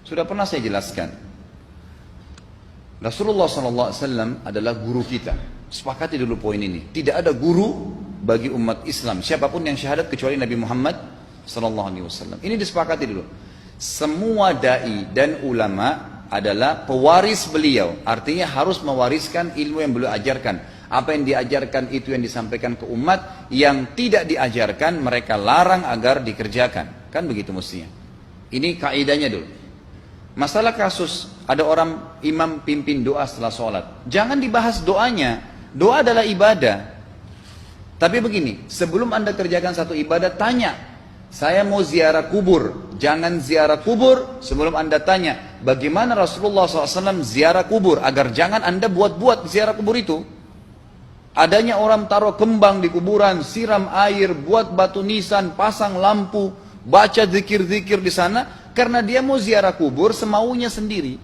Sudah pernah saya jelaskan. Rasulullah SAW adalah guru kita. Sepakati dulu poin ini. Tidak ada guru bagi umat Islam siapapun yang syahadat kecuali Nabi Muhammad SAW. Ini disepakati dulu. Semua dai dan ulama adalah pewaris beliau. Artinya harus mewariskan ilmu yang beliau ajarkan. Apa yang diajarkan itu yang disampaikan ke umat. Yang tidak diajarkan mereka larang agar dikerjakan. Kan begitu mestinya. Ini kaidahnya dulu. Masalah kasus ada orang imam pimpin doa setelah sholat. Jangan dibahas doanya. Doa adalah ibadah. Tapi begini, sebelum anda kerjakan satu ibadah, tanya. Saya mau ziarah kubur. Jangan ziarah kubur sebelum anda tanya. Bagaimana Rasulullah SAW ziarah kubur. Agar jangan anda buat-buat ziarah kubur itu. Adanya orang taruh kembang di kuburan, siram air, buat batu nisan, pasang lampu, baca zikir-zikir di sana. Karena dia mau ziarah kubur semaunya sendiri.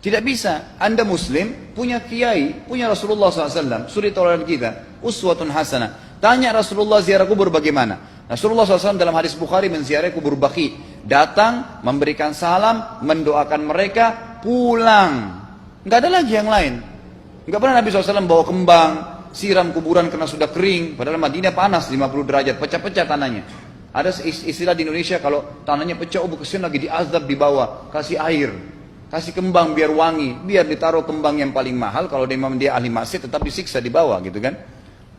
Tidak bisa. Anda muslim, punya kiai, punya Rasulullah SAW. Suri tauladan kita. Uswatun hasanah. Tanya Rasulullah ziarah kubur bagaimana. Rasulullah SAW dalam hadis Bukhari menziarahi kubur Baqi. Datang, memberikan salam, mendoakan mereka, pulang. Nggak ada lagi yang lain. Nggak pernah Nabi SAW bawa kembang, siram kuburan karena sudah kering. Padahal Madinah panas 50 derajat, pecah-pecah tanahnya. Ada istilah di Indonesia kalau tanahnya pecah, kesian lagi diazab di bawah, kasih air, kasih kembang biar wangi, biar ditaruh kembang yang paling mahal. Kalau dia ahli maksiat tetap disiksa di bawah gitu kan.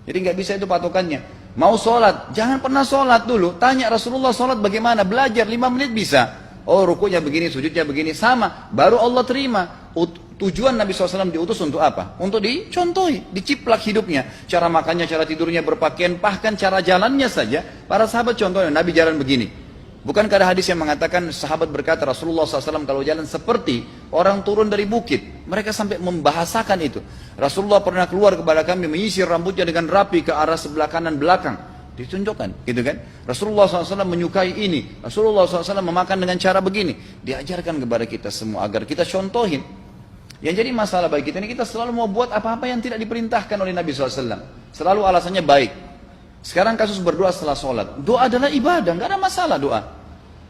Jadi nggak bisa itu patokannya. Mau sholat, jangan pernah sholat dulu. Tanya Rasulullah sholat bagaimana, belajar 5 menit bisa. Oh rukunya begini, sujudnya begini, sama. Baru Allah terima. Tujuan Nabi SAW diutus untuk apa? Untuk dicontohi, diciplak hidupnya. Cara makannya, cara tidurnya, berpakaian, bahkan cara jalannya saja. Para sahabat contohnya, Nabi jalan begini. Bukankah ada hadis yang mengatakan sahabat berkata Rasulullah SAW kalau jalan seperti orang turun dari bukit. Mereka sampai membahasakan itu. Rasulullah pernah keluar kepada kami menyisir rambutnya dengan rapi ke arah sebelah kanan belakang. Ditunjukkan, gitu kan? Rasulullah SAW menyukai ini. Rasulullah SAW memakan dengan cara begini. Diajarkan kepada kita semua agar kita contohin. Yang jadi masalah bagi kita ini, kita selalu mau buat apa-apa yang tidak diperintahkan oleh Nabi SAW. Selalu alasannya baik. Sekarang kasus berdoa setelah sholat. Doa adalah ibadah, nggak ada masalah doa.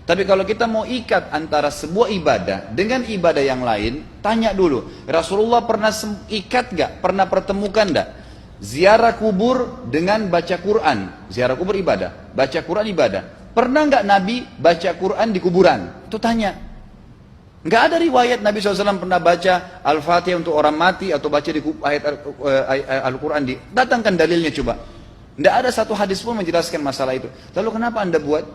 Tapi kalau kita mau ikat antara sebuah ibadah dengan ibadah yang lain, tanya dulu. Rasulullah pernah ikat nggak? Pernah pertemukan nggak? Ziarah kubur dengan baca Quran. Ziarah kubur ibadah, baca Quran ibadah. Pernah nggak Nabi baca Quran di kuburan? Itu tanya. Nggak ada riwayat Nabi SAW pernah baca Al-Fatihah untuk orang mati atau baca di ayat Al-Quran. Datangkan dalilnya coba. Nggak ada satu hadis pun menjelaskan masalah itu. Lalu kenapa anda buat?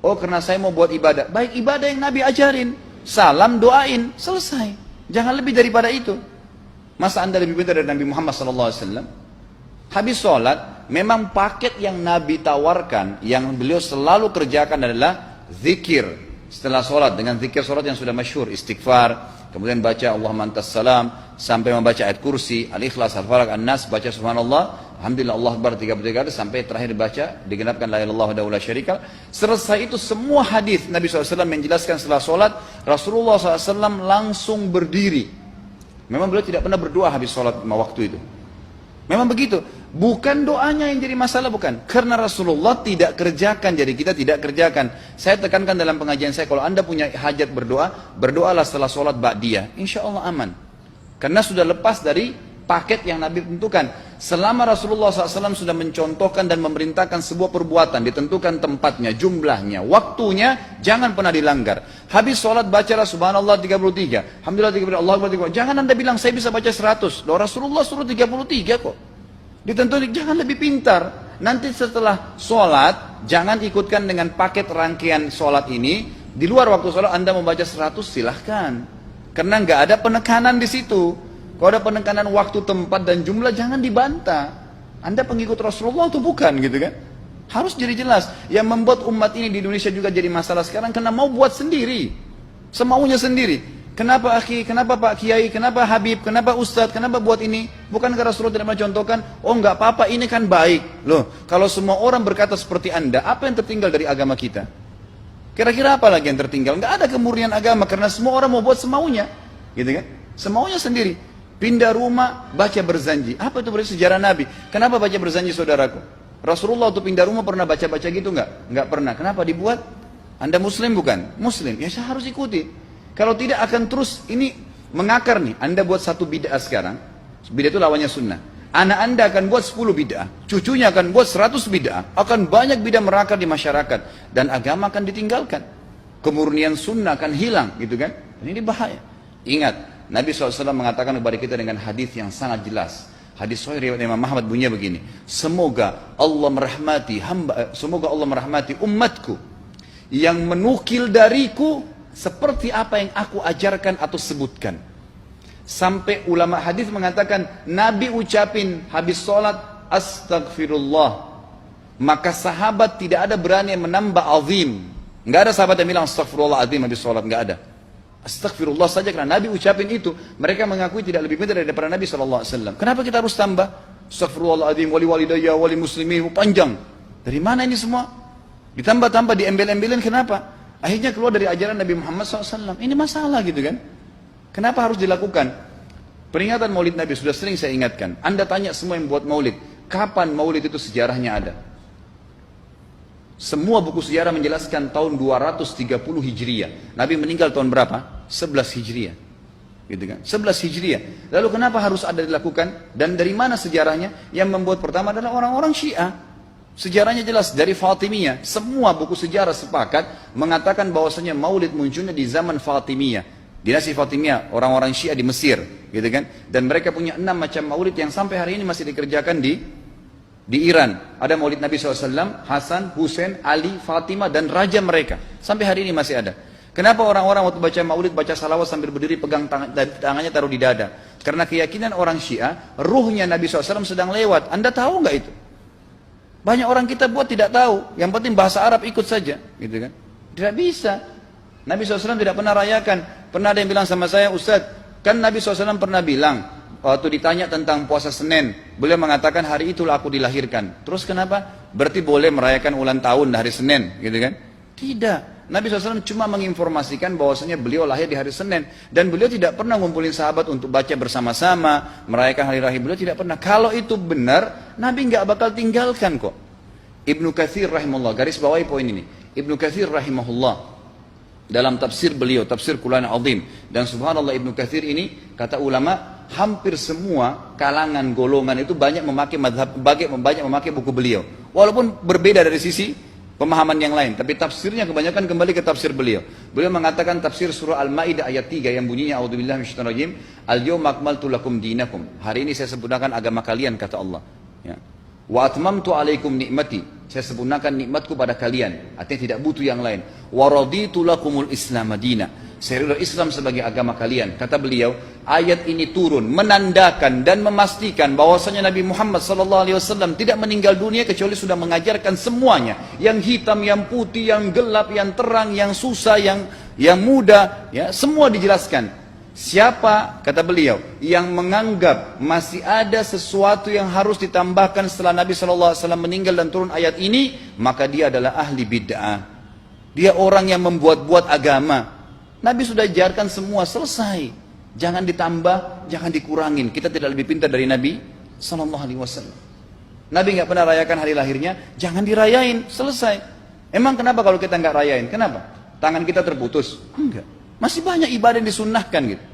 Oh karena saya mau buat ibadah. Baik ibadah yang Nabi ajarin. Salam doain, selesai. Jangan lebih daripada itu. Masa anda lebih pintar dari Nabi Muhammad SAW? Habis sholat, memang paket yang Nabi tawarkan, yang beliau selalu kerjakan adalah zikir. Setelah sholat, dengan zikir sholat yang sudah masyhur, istighfar, kemudian baca Allahumma antas salam, sampai membaca ayat kursi, al-ikhlas, al-falaq, an-nas, baca subhanallah, alhamdulillah, Allah akbar 33 kali, sampai terakhir baca, digenapkan la ilaha illallah wahdahu la syarika lah. Selesai itu semua hadis Nabi SAW menjelaskan setelah sholat, Rasulullah SAW langsung berdiri. Memang beliau tidak pernah berdoa habis sholat waktu itu. Memang begitu. Bukan doanya yang jadi masalah, bukan. Karena Rasulullah tidak kerjakan, jadi kita tidak kerjakan. Saya tekankan dalam pengajian saya, kalau anda punya hajat berdoa, berdoalah setelah sholat ba'diyah. Insya Allah aman. Karena sudah lepas dari paket yang Nabi tentukan. Selama Rasulullah SAW sudah mencontohkan dan memerintahkan sebuah perbuatan, ditentukan tempatnya, jumlahnya, waktunya, jangan pernah dilanggar. Habis sholat bacalah subhanallah 33, alhamdulillah 33, Allah akbar 33. Jangan anda bilang saya bisa baca 100. Loh, Rasulullah suruh 33 kok. Ditentukan, jangan lebih pintar. Nanti setelah sholat, jangan ikutkan dengan paket rangkaian sholat ini. Di luar waktu sholat anda membaca 100, silahkan. Karena nggak ada penekanan di situ. Kalau ada penekanan waktu, tempat, dan jumlah, jangan dibantah. Anda pengikut Rasulullah atau bukan gitu kan? Harus jadi jelas. Yang membuat umat ini di Indonesia juga jadi masalah sekarang, karena mau buat sendiri. Semaunya sendiri. Kenapa akhi, kenapa Pak Kiai, kenapa Habib, kenapa Ustadz, kenapa buat ini? Bukankah Rasulullah tidak mencontohkan? Oh nggak apa-apa, ini kan baik. Loh, kalau semua orang berkata seperti anda, apa yang tertinggal dari agama kita? Kira-kira apa lagi yang tertinggal? Nggak ada kemurnian agama, karena semua orang mau buat semaunya. Gitu kan? Semaunya sendiri. Pindah rumah, baca berzanji. Apa itu berarti sejarah Nabi? Kenapa baca berzanji saudaraku? Rasulullah waktu pindah rumah pernah baca-baca gitu nggak? Nggak pernah. Kenapa dibuat? Anda muslim bukan? Muslim, ya saya harus ikuti. Kalau tidak akan terus ini mengakar nih. Anda buat satu bid'ah sekarang, bid'ah itu lawannya sunnah. Anak Anda akan buat 10 bid'ah, cucunya akan buat 100 bid'ah, akan banyak bid'ah merakar di masyarakat, dan agama akan ditinggalkan. Kemurnian sunnah akan hilang, gitu kan? Ini bahaya. Ingat, Nabi SAW mengatakan kepada kita dengan hadis yang sangat jelas. Hadis sahih riwayat Imam Ahmad bunyinya begini. Semoga Allah merahmati umatku yang menukil dariku seperti apa yang aku ajarkan atau sebutkan. Sampai ulama hadis mengatakan Nabi ucapin habis sholat astagfirullah, maka sahabat tidak ada berani yang menambah azim. Nggak ada sahabat yang bilang astagfirullah azim habis sholat, nggak ada. Astagfirullah saja karena Nabi ucapin itu. Mereka mengakui tidak lebih pintar daripada Nabi SAW. Kenapa kita harus tambah astagfirullahaladzim, wali walidayya, wali muslimin, panjang? Dari mana ini semua? Ditambah-tambah, diembel-embelin, kenapa? Akhirnya keluar dari ajaran Nabi Muhammad SAW. Ini masalah gitu kan? Kenapa harus dilakukan? Peringatan maulid Nabi sudah sering saya ingatkan. Anda tanya semua yang buat maulid, kapan maulid itu sejarahnya ada? Semua buku sejarah menjelaskan tahun 230 Hijriah. Nabi meninggal tahun berapa? 11 Hijriah. Gitu kan? 11 Hijriah. Lalu kenapa harus ada dilakukan? Dan dari mana sejarahnya? Yang membuat pertama adalah orang-orang Syiah. Sejarahnya jelas dari Fatimiyah. Semua buku sejarah sepakat mengatakan bahwasanya maulid munculnya di zaman Fatimiyah. Dinasti Fatimiyah, orang-orang Syiah di Mesir, gitu kan? Dan mereka punya 6 macam maulid yang sampai hari ini masih dikerjakan di Iran. Ada maulid Nabi SAW, Hasan, Husain, Ali, Fatimah, dan raja mereka. Sampai hari ini masih ada. Kenapa orang-orang waktu baca maulid, baca salawat sambil berdiri pegang tangannya taruh di dada? Karena keyakinan orang Syiah, ruhnya Nabi SAW sedang lewat. Anda tahu nggak itu? Banyak orang kita buat tidak tahu. Yang penting bahasa Arab ikut saja, gitu kan? Tidak bisa. Nabi SAW tidak pernah rayakan. Pernah ada yang bilang sama saya, Ustaz, kan Nabi SAW pernah bilang, waktu ditanya tentang puasa Senin, beliau mengatakan hari itulah aku dilahirkan. Terus kenapa? Berarti boleh merayakan ulang tahun hari Senin, gitu kan? Tidak. Nabi SAW cuma menginformasikan bahwasanya beliau lahir di hari Senin. Dan beliau tidak pernah ngumpulin sahabat untuk baca bersama-sama, merayakan hari raya. Beliau tidak pernah. Kalau itu benar, Nabi nggak bakal tinggalkan kok. Ibnu Katsir rahimahullah, garis bawahi poin ini. Ibnu Katsir rahimahullah, dalam tafsir beliau, tafsir Quran Azim. Dan subhanallah Ibnu Katsir ini, kata ulama, hampir semua kalangan golongan itu banyak memakai banyak memakai buku beliau. Walaupun berbeda dari sisi pemahaman yang lain, tapi tafsirnya kebanyakan kembali ke tafsir beliau. Beliau mengatakan tafsir surah Al-Maidah ayat 3 yang bunyinya a'udzubillahi minasyaitonir rajim, al-yawma akmaltu lakum dinakum. Hari ini saya sempurnakan agama kalian, kata Allah. Ya. Wa atmamtu alaikum nikmati. Saya sempurnakan nikmatku pada kalian. Artinya tidak butuh yang lain. Wa raditu lakumul Islam madina. Saya ridha Islam sebagai agama kalian. Kata beliau, ayat ini turun menandakan dan memastikan bahwasanya Nabi Muhammad SAW tidak meninggal dunia kecuali sudah mengajarkan semuanya. Yang hitam, yang putih, yang gelap, yang terang, yang susah, yang muda, ya, semua dijelaskan. Siapa, kata beliau, yang menganggap masih ada sesuatu yang harus ditambahkan setelah Nabi SAW meninggal dan turun ayat ini, maka dia adalah ahli bid'ah. Dia orang yang membuat-buat agama. Nabi sudah ajarkan semua, selesai. Jangan ditambah, jangan dikurangin. Kita tidak lebih pintar dari Nabi SAW. Nabi nggak pernah rayakan hari lahirnya, jangan dirayain, selesai. Emang kenapa kalau kita nggak rayain? Kenapa? Tangan kita terputus? Enggak. Masih banyak ibadah yang disunnahkan gitu.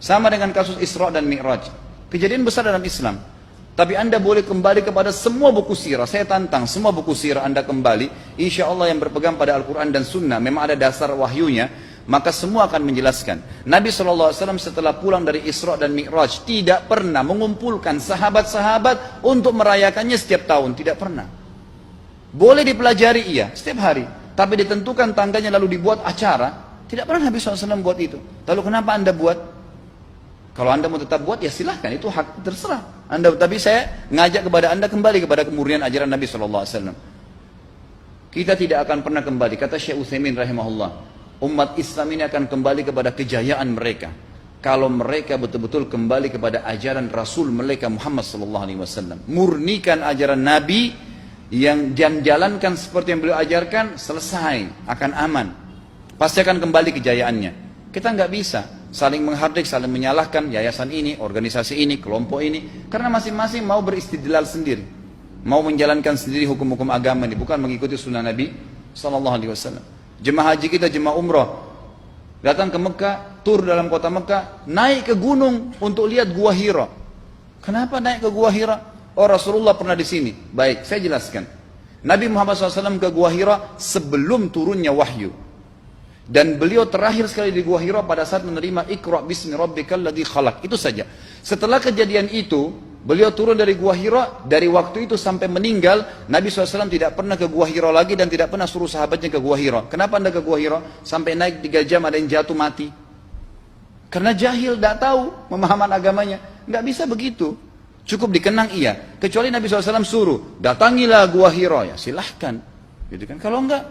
Sama dengan kasus Isra dan Mi'raj. Kejadian besar dalam Islam. Tapi Anda boleh kembali kepada semua buku sirah. Saya tantang semua buku sirah Anda kembali. Insya Allah yang berpegang pada Al-Quran dan Sunnah. Memang ada dasar wahyunya. Maka semua akan menjelaskan. Nabi SAW setelah pulang dari Isra dan Mi'raj tidak pernah mengumpulkan sahabat-sahabat untuk merayakannya setiap tahun. Tidak pernah. Boleh dipelajari iya, setiap hari. Tapi ditentukan tanggalnya lalu dibuat acara. Tidak pernah Nabi SAW buat itu. Lalu kenapa Anda buat? Kalau Anda mau tetap buat, ya silahkan. Itu hak terserah Anda. Tapi saya ngajak kepada Anda kembali kepada kemurnian ajaran Nabi SAW. Kita tidak akan pernah kembali. Kata Syekh Utsaimin rahimahullah, umat Islam ini akan kembali kepada kejayaan mereka kalau mereka betul-betul kembali kepada ajaran Rasul mereka Muhammad SAW. Murnikan ajaran Nabi yang jalankan seperti yang beliau ajarkan, selesai, akan aman. Pasti akan kembali kejayaannya. Kita nggak bisa saling menghardik, saling menyalahkan yayasan ini, organisasi ini, kelompok ini, karena masing-masing mau beristidlal sendiri, mau menjalankan sendiri hukum-hukum agama ini, bukan mengikuti sunnah Nabi SAW. Jemaah haji kita, jemaah umrah, datang ke Mekah, tur dalam kota Mekah, naik ke gunung untuk lihat Gua Hira. Kenapa naik ke Gua Hira? Oh, Rasulullah pernah di sini. Baik, saya jelaskan. Nabi Muhammad SAW ke Gua Hira sebelum turunnya wahyu. Dan beliau terakhir sekali di Gua Hira pada saat menerima Iqra bismi rabbikal ladzi khalaq. Itu saja. Setelah kejadian itu, beliau turun dari Gua Hira. Dari waktu itu sampai meninggal, Nabi SAW tidak pernah ke Gua Hira lagi dan tidak pernah suruh sahabatnya ke Gua Hira. Kenapa anda ke Gua Hira? Sampai naik 3 jam ada yang jatuh mati. Karena jahil, tidak tahu pemahaman agamanya. Nggak bisa begitu. Cukup dikenang iya. Kecuali Nabi SAW suruh, datangilah Gua Hira. Ya silahkan. Gitu kan? Kalau enggak,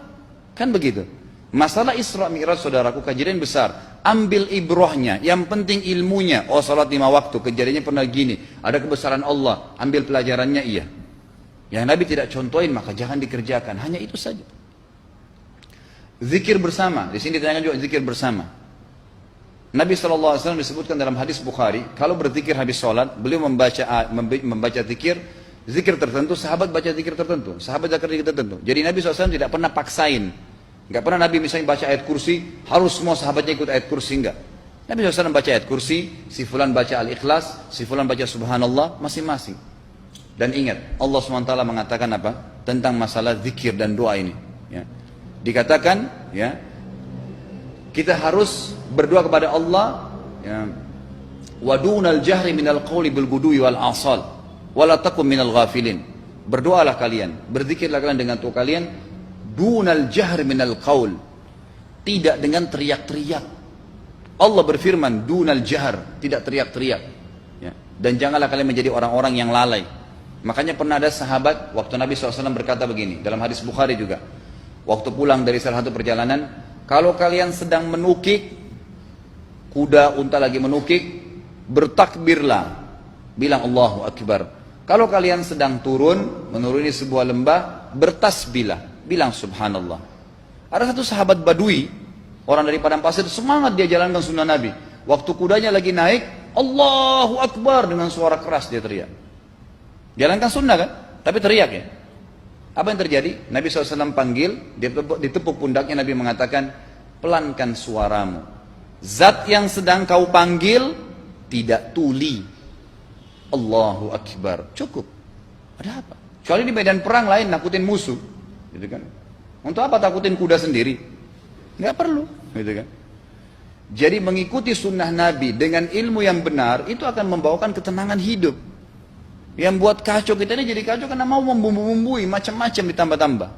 kan begitu. Masalah Isra Mi'raj, saudaraku, kejadian besar. Ambil ibrahnya, yang penting ilmunya. Oh, salat 5 waktu, kejadiannya pernah gini. Ada kebesaran Allah, ambil pelajarannya iya. Yang Nabi tidak contohin, maka jangan dikerjakan. Hanya itu saja. Zikir bersama, di sini ditanyakan juga zikir bersama. Nabi SAW disebutkan dalam hadis Bukhari, kalau berzikir habis sholat, beliau membaca zikir tertentu, sahabat baca zikir tertentu, sahabat baca zikir tertentu. Jadi Nabi SAW tidak pernah paksain. Enggak pernah Nabi misalnya baca ayat kursi, harus semua sahabatnya ikut ayat kursi, enggak. Nabi SAW baca ayat kursi, si fulan baca al-ikhlas, si fulan baca subhanallah, masing-masing. Dan ingat, Allah SWT mengatakan apa? Tentang masalah zikir dan doa ini. Ya. Dikatakan, ya, kita harus berdoa kepada Allah, ya, wadunal jahri minal qawli bil gudui wal asal, wala takum minal ghafilin. Berdoalah kalian, berzikirlah kalian dengan doa kalian, dunal jahr minal qaul, tidak dengan teriak-teriak. Allah berfirman dunal jahr, tidak teriak-teriak, ya. Dan janganlah kalian menjadi orang-orang yang lalai. Makanya pernah ada sahabat, waktu Nabi SAW berkata begini, dalam hadis Bukhari juga, waktu pulang dari salah satu perjalanan, kalau kalian sedang menukik, kuda, unta lagi menukik, bertakbirlah, bilang Allahu Akbar. Kalau kalian sedang turun, menuruni sebuah lembah, bertasbihlah, bilang subhanallah. Ada satu sahabat badui, orang dari padang pasir, semangat dia jalankan sunnah Nabi. Waktu kudanya lagi naik, Allahu Akbar, dengan suara keras dia teriak. Jalankan sunnah kan? Tapi teriak ya. Apa yang terjadi? Nabi SAW panggil, ditepuk pundaknya, Nabi mengatakan, pelankan suaramu. Zat yang sedang kau panggil tidak tuli. Allahu Akbar. Cukup. Ada apa? Kecuali di medan perang lain nakutin musuh. Gitu kan? Untuk apa takutin kuda sendiri? Nggak perlu, gitu kan? Jadi mengikuti sunnah Nabi dengan ilmu yang benar itu akan membawakan ketenangan hidup. Yang buat kacau kita ini jadi kacau karena mau membumbu-bumbui macam-macam ditambah-tambah.